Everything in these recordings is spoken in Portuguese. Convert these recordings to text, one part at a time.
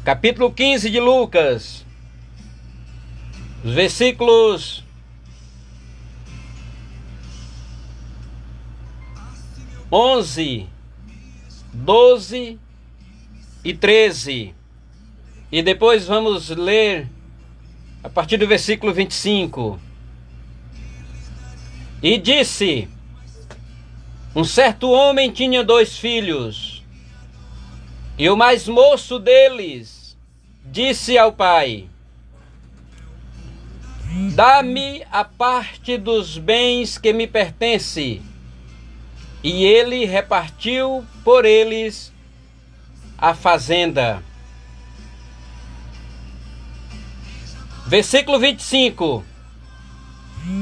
capítulo 15 de Lucas, os versículos 11, 12 e 13. E depois vamos ler a partir do versículo 25. E disse: um certo homem tinha 2 filhos, e o mais moço deles disse ao pai: dá-me a parte dos bens que me pertence. E ele repartiu por eles a fazenda. Versículo 25.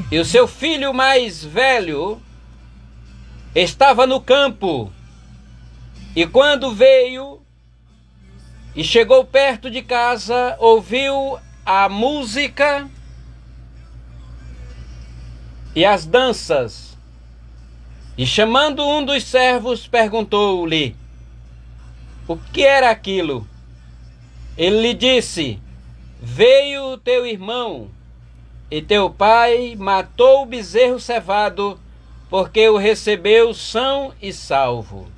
E o seu filho mais velho estava no campo, e quando veio e chegou perto de casa, ouviu a música e as danças. E chamando um dos servos, perguntou-lhe o que era aquilo. Ele lhe disse: veio teu irmão, e teu pai matou o bezerro cevado, porque o recebeu são e salvo.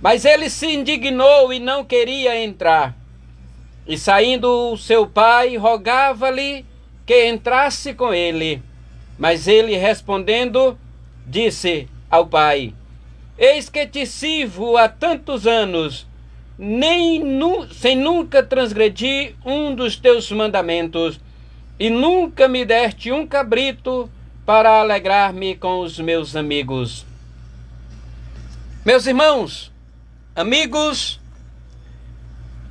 Mas ele se indignou e não queria entrar. E saindo o seu pai, rogava-lhe que entrasse com ele. Mas ele respondendo, disse ao pai: eis que te sirvo há tantos anos, sem nunca transgredir um dos teus mandamentos, e nunca me deste um cabrito para alegrar-me com os meus amigos. Meus irmãos, amigos,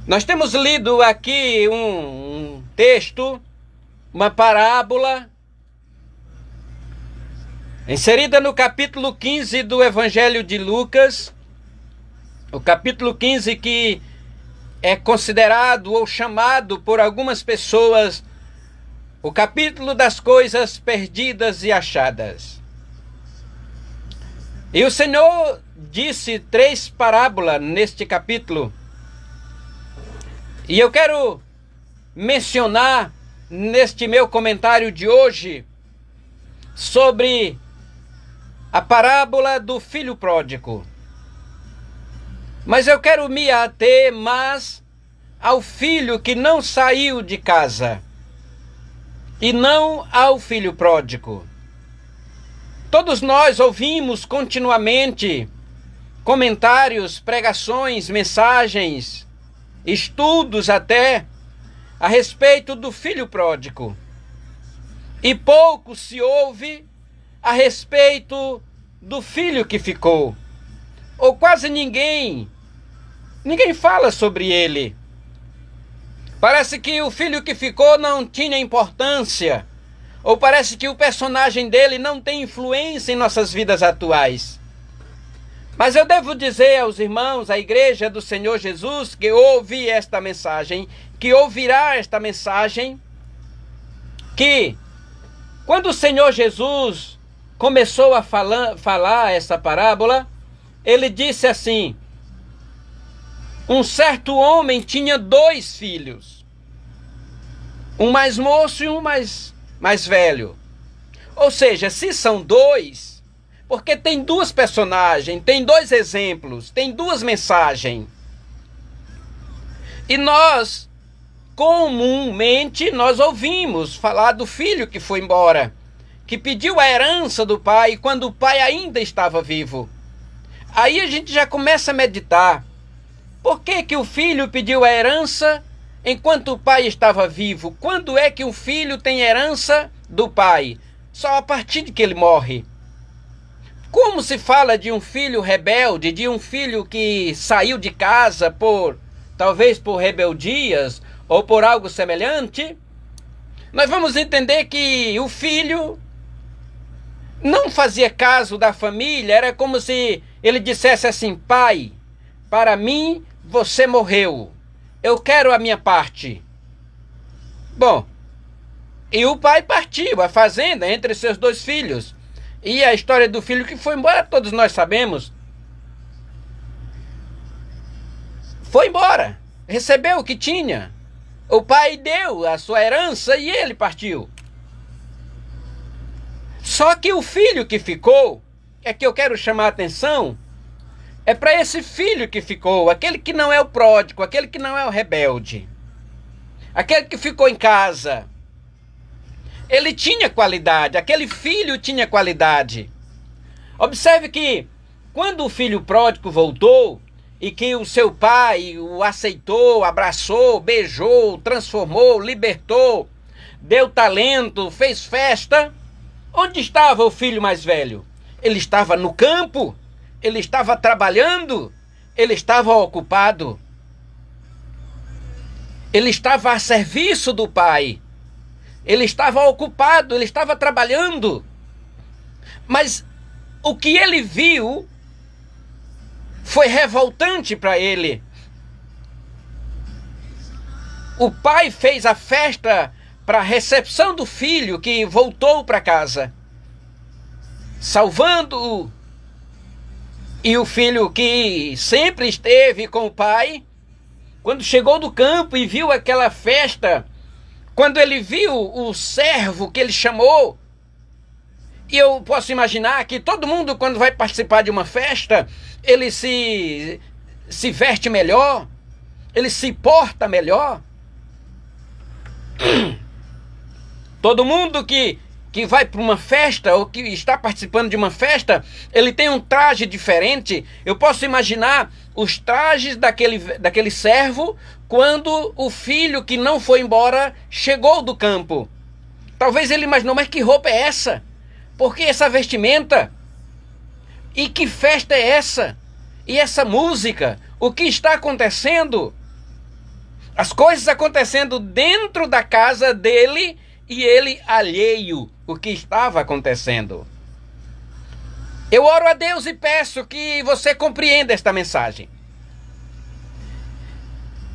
nós temos lido aqui um texto, uma parábola, inserida no capítulo 15 do Evangelho de Lucas, o capítulo 15 que é considerado ou chamado por algumas pessoas o capítulo das coisas perdidas e achadas. E o Senhor disse 3 parábolas neste capítulo, e eu quero mencionar neste meu comentário de hoje sobre a parábola do filho pródigo. Mas eu quero me ater mais ao filho que não saiu de casa, e não ao filho pródigo. Todos nós ouvimos continuamente comentários, pregações, mensagens, estudos até, a respeito do filho pródigo. E pouco se ouve a respeito do filho que ficou. Ou quase ninguém fala sobre ele. Parece que o filho que ficou não tinha importância. Ou parece que o personagem dele não tem influência em nossas vidas atuais. Mas eu devo dizer aos irmãos, à igreja do Senhor Jesus, que ouve esta mensagem, que ouvirá esta mensagem, que quando o Senhor Jesus começou a falar essa parábola, ele disse assim: um certo homem tinha 2 filhos, um mais moço e um mais velho. Ou seja, se são 2, porque tem 2 personagens, tem 2 exemplos, tem 2 mensagens. E nós, comumente, nós ouvimos falar do filho que foi embora, que pediu a herança do pai quando o pai ainda estava vivo. Aí a gente já começa a meditar. Por que o filho pediu a herança enquanto o pai estava vivo? Quando é que um filho tem herança do pai? Só a partir de que ele morre. Como se fala de um filho rebelde, de um filho que saiu de casa talvez por rebeldias ou por algo semelhante? Nós vamos entender que o filho não fazia caso da família. Era como se ele dissesse assim: pai, para mim você morreu, eu quero a minha parte. Bom, e o pai partiu a fazenda entre seus 2 filhos. E a história do filho que foi embora, todos nós sabemos. Foi embora. recebeu o que tinha. O pai deu a sua herança e ele partiu. Só que o filho que ficou, é que eu quero chamar a atenção, é para esse filho que ficou, aquele que não é o pródigo, aquele que não é o rebelde, aquele que ficou em casa. Ele tinha qualidade, aquele filho tinha qualidade. Observe que quando o filho pródigo voltou e que o seu pai o aceitou, abraçou, beijou, transformou, libertou, deu talento, fez festa, onde estava o filho mais velho? Ele estava no campo, ele estava trabalhando, ele estava ocupado. Ele estava a serviço do pai. Ele estava ocupado, ele estava trabalhando. Mas o que ele viu foi revoltante para ele. O pai fez a festa para a recepção do filho que voltou para casa, salvando-o. E o filho que sempre esteve com o pai, quando chegou do campo e viu aquela festa, quando ele viu o servo que ele chamou, e eu posso imaginar que todo mundo, quando vai participar de uma festa, ele se veste melhor, ele se porta melhor. Todo mundo que vai para uma festa ou que está participando de uma festa, ele tem um traje diferente. Eu posso imaginar os trajes daquele servo quando o filho que não foi embora chegou do campo. Talvez ele imaginou, mas que roupa é essa? Por que essa vestimenta? E que festa é essa? E essa música? O que está acontecendo? As coisas acontecendo dentro da casa dele e ele alheio o que estava acontecendo. Eu oro a Deus e peço que você compreenda esta mensagem.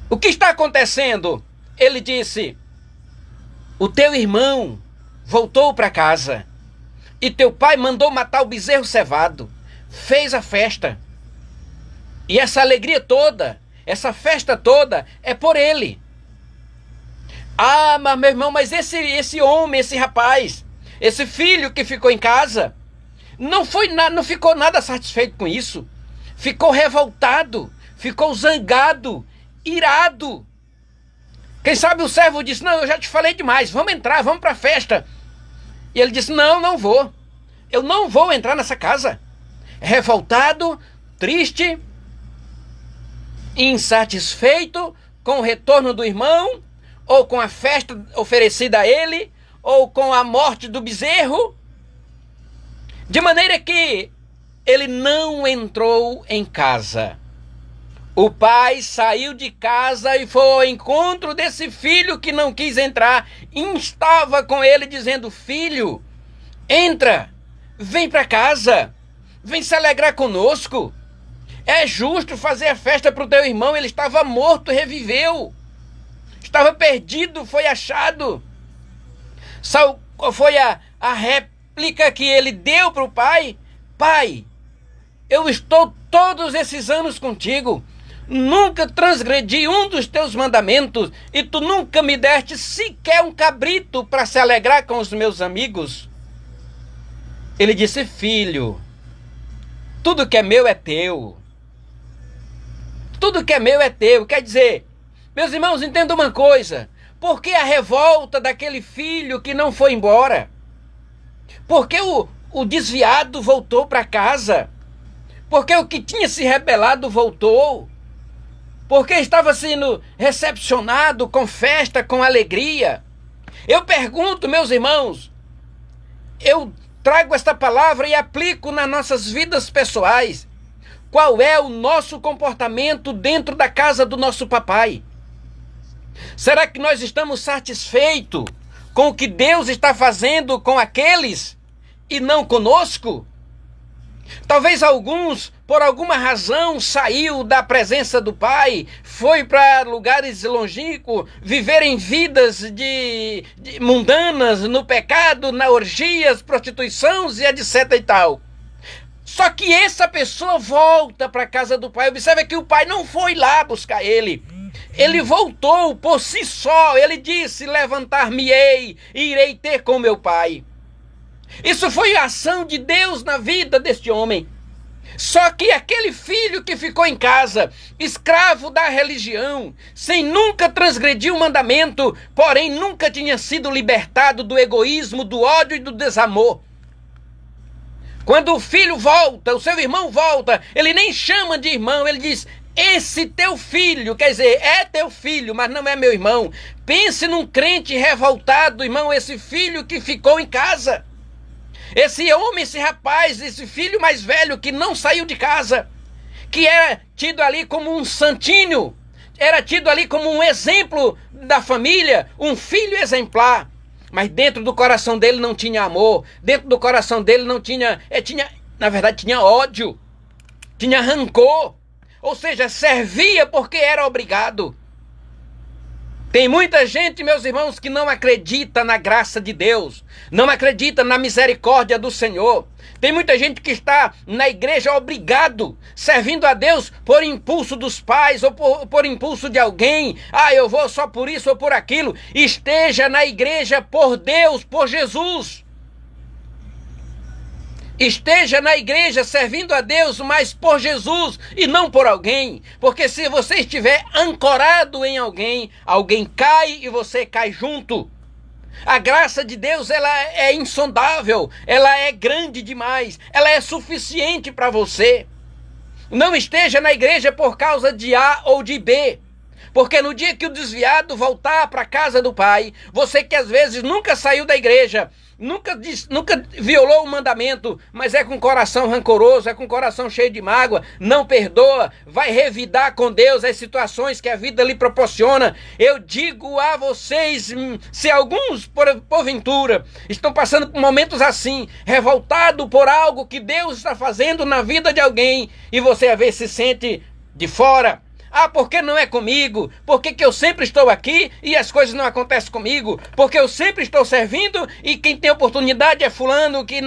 O que está acontecendo? Ele disse: o teu irmão voltou para casa e teu pai mandou matar o bezerro cevado, fez a festa. E essa alegria toda, essa festa toda é por ele. Ah, mas meu irmão, mas esse homem, esse rapaz, esse filho que ficou em casa, não ficou nada satisfeito com isso. Ficou revoltado, ficou zangado, irado. Quem sabe o servo disse: não, eu já te falei demais, vamos entrar, vamos para a festa. E ele disse: não vou. Eu não vou entrar nessa casa. Revoltado, triste, insatisfeito com o retorno do irmão, ou com a festa oferecida a ele, ou com a morte do bezerro, de maneira que ele não entrou em casa. O pai saiu de casa e foi ao encontro desse filho que não quis entrar, instava com ele dizendo: filho, entra, vem para casa, vem se alegrar conosco. É justo fazer a festa para o teu irmão, ele estava morto, reviveu. Estava perdido, foi achado. Qual foi a réplica que ele deu para o pai? Pai, eu estou todos esses anos contigo, nunca transgredi um dos teus mandamentos e tu nunca me deste sequer um cabrito para se alegrar com os meus amigos. Ele disse: filho, tudo que é meu é teu. Tudo que é meu é teu. Quer dizer, meus irmãos, entendam uma coisa. Por que a revolta daquele filho que não foi embora? Por que o desviado voltou para casa? Por que o que tinha se rebelado voltou? Por que estava sendo recepcionado com festa, com alegria? Eu pergunto, meus irmãos, eu trago esta palavra e aplico nas nossas vidas pessoais. Qual é o nosso comportamento dentro da casa do nosso papai? Será que nós estamos satisfeitos com o que Deus está fazendo com aqueles e não conosco? Talvez alguns, por alguma razão, saiu da presença do Pai, foi para lugares longínquos, viverem vidas de mundanas, no pecado, na orgias, prostituições e etc e tal. Só que essa pessoa volta para a casa do Pai. Observe que o Pai não foi lá buscar ele. Ele voltou por si só. Ele disse: levantar-me-ei e irei ter com meu pai. Isso foi a ação de Deus na vida deste homem. Só que aquele filho que ficou em casa, escravo da religião, sem nunca transgredir o mandamento, porém nunca tinha sido libertado do egoísmo, do ódio e do desamor. Quando o filho volta, o seu irmão volta, ele nem chama de irmão, ele diz: esse teu filho, quer dizer, é teu filho, mas não é meu irmão. Pense num crente revoltado, irmão, esse filho que ficou em casa. Esse homem, esse rapaz, esse filho mais velho que não saiu de casa, que era tido ali como um santinho, era tido ali como um exemplo da família, um filho exemplar. Mas dentro do coração dele não tinha amor, dentro do coração dele não tinha, na verdade tinha ódio, tinha rancor, ou seja, servia porque era obrigado. Tem muita gente, meus irmãos, que não acredita na graça de Deus, não acredita na misericórdia do Senhor. Tem muita gente que está na igreja obrigado, servindo a Deus por impulso dos pais ou por impulso de alguém. Ah, eu vou só por isso ou por aquilo. Esteja na igreja por Deus, por Jesus. Esteja na igreja servindo a Deus, mas por Jesus e não por alguém. Porque se você estiver ancorado em alguém, alguém cai e você cai junto. A graça de Deus, ela é insondável, ela é grande demais, ela é suficiente para você. Não esteja na igreja por causa de A ou de B. Porque no dia que o desviado voltar para a casa do Pai, você que às vezes nunca saiu da igreja, nunca violou o mandamento, mas é com o coração rancoroso, é com o coração cheio de mágoa, não perdoa, vai revidar com Deus as situações que a vida lhe proporciona. Eu digo a vocês, se alguns, porventura, estão passando por momentos assim, revoltado por algo que Deus está fazendo na vida de alguém, e você às vezes se sente de fora. Ah, porque não é comigo? Por que eu sempre estou aqui e as coisas não acontecem comigo? Porque eu sempre estou servindo e quem tem oportunidade é fulano que...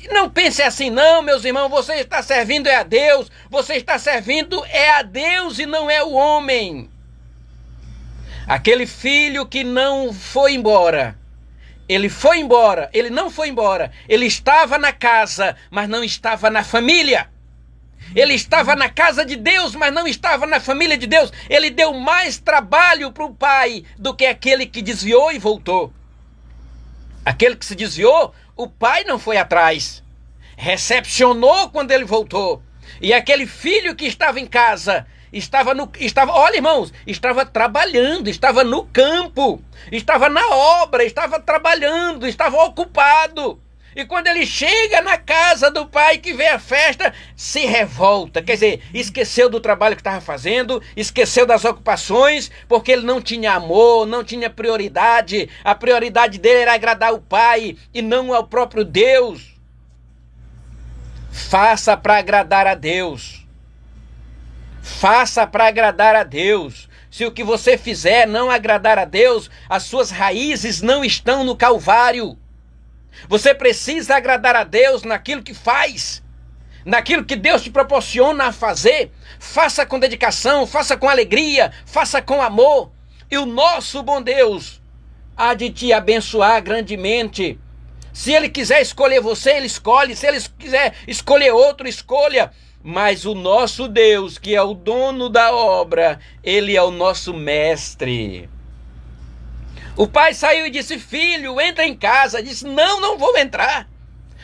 Não pense assim não, meus irmãos. Você está servindo é a Deus. Você está servindo é a Deus e não é o homem. Aquele filho que não foi embora. Ele foi embora. Ele não foi embora. Ele estava na casa, mas não estava na família. Ele estava na casa de Deus, mas não estava na família de Deus. Ele deu mais trabalho para o pai do que aquele que desviou e voltou. Aquele que se desviou, o pai não foi atrás. Recepcionou quando ele voltou. E aquele filho que estava em casa, olha, irmãos, estava trabalhando, estava no campo, estava na obra, estava trabalhando, estava ocupado. E quando ele chega na casa do pai que vê a festa, se revolta. Quer dizer, esqueceu do trabalho que estava fazendo, esqueceu das ocupações, porque ele não tinha amor, não tinha prioridade. A prioridade dele era agradar o pai e não ao próprio Deus. Faça para agradar a Deus. Faça para agradar a Deus. Se o que você fizer não agradar a Deus, as suas raízes não estão no Calvário. Você precisa agradar a Deus naquilo que faz, naquilo que Deus te proporciona a fazer. Faça com dedicação, faça com alegria, faça com amor. E o nosso bom Deus há de te abençoar grandemente. Se Ele quiser escolher você, Ele escolhe. Se Ele quiser escolher outro, escolha. Mas o nosso Deus, que é o dono da obra, Ele é o nosso mestre. O pai saiu e disse: filho, entra em casa. Disse: não vou entrar.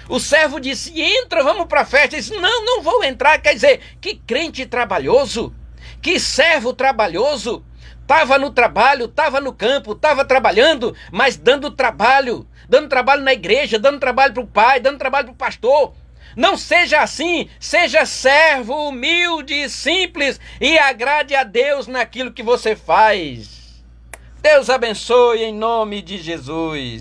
O servo disse: entra, vamos para a festa. Disse: não vou entrar. Quer dizer, que crente trabalhoso, que servo trabalhoso. Estava no trabalho, estava no campo, estava trabalhando, mas dando trabalho na igreja, dando trabalho para o pai, dando trabalho para o pastor. Não seja assim, seja servo, humilde, simples e agrade a Deus naquilo que você faz. Deus abençoe em nome de Jesus.